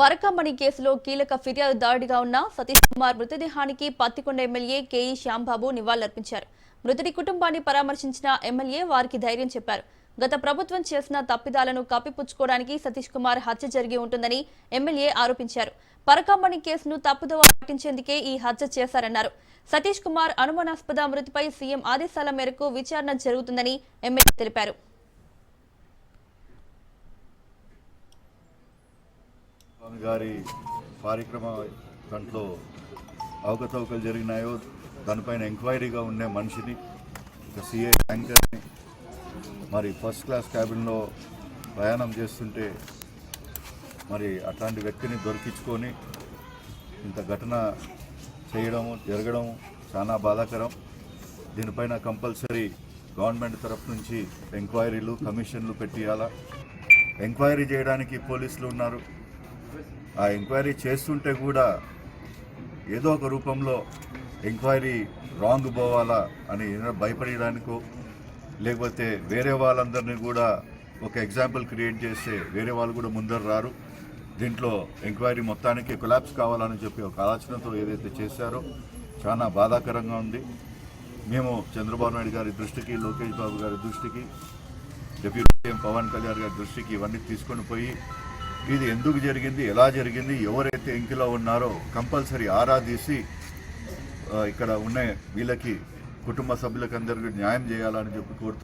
పరకమణి కేసులో కీలక ఫిర్యాదుదారుడిగా ఉన్న సతీష్ కుమార్ మృతదేహానికి పత్తికొండ ఎమ్మెల్యే కేఈ శ్యాంబాబు నివాళులర్పించారు. మృతుడి కుటుంబాన్ని పరామర్శించిన ఎమ్మెల్యే వారికి ధైర్యం చెప్పారు. గత ప్రభుత్వం చేసిన తప్పిదాలను కప్పిపుచ్చుకోవడానికి సతీష్ కుమార్ హత్య జరిగి ఉంటుందని ఎమ్మెల్యే ఆరోపించారు. పరకమణి కేసును తప్పుదోవ పట్టించేందుకే ఈ హత్య చేశారన్నారు. సతీష్ కుమార్ అనుమానాస్పద మృతిపై సీఎం ఆదేశాల మేరకు విచారణ జరుగుతుందని ఎమ్మెల్యే తెలిపారు. గారి కార్యక్రమ దాంట్లో అవకతవకలు జరిగినాయో దానిపైన ఎంక్వైరీగా ఉండే మనిషిని సిఐ యాంకర్ని మరి ఫస్ట్ క్లాస్ క్యాబిన్లో ప్రయాణం చేస్తుంటే మరి అట్లాంటి వ్యక్తిని దొరికించుకొని ఇంత ఘటన జరగడం చాలా బాధాకరం. దీనిపైన కంపల్సరీ గవర్నమెంట్ తరఫు నుంచి ఎంక్వైరీలు కమిషన్లు పెట్టియాలా. ఎంక్వైరీ చేయడానికి పోలీసులు ఉన్నారు. ఆ ఎంక్వైరీ చేస్తుంటే కూడా ఏదో ఒక రూపంలో ఎంక్వైరీ రాంగ్ పోవాలా అని భయపడడానికో లేకపోతే వేరే వాళ్ళందరినీ కూడా ఒక ఎగ్జాంపుల్ క్రియేట్ చేస్తే వేరే వాళ్ళు కూడా ముందరు రారు. దీంట్లో ఎంక్వైరీ మొత్తానికి కొలాప్స్ కావాలని చెప్పి ఒక ఆలోచనతో ఏదైతే చేశారో చాలా బాధాకరంగా ఉంది. మేము చంద్రబాబు నాయుడు గారి దృష్టికి, లోకేష్ బాబు గారి దృష్టికి, డిప్యూటీ సీఎం పవన్ కళ్యాణ్ గారి దృష్టికి ఇవన్నీ తీసుకొని పోయి ఇది ఎందుకు జరిగింది, ఎలా జరిగింది, ఎవరైతే ఇంకిలో ఉన్నారో కంపల్సరీ ఆరా తీసి ఇక్కడ ఉన్న వీళ్ళకి కుటుంబ సభ్యులకు అందరికీ న్యాయం చేయాలని చెప్పి కోరుతూ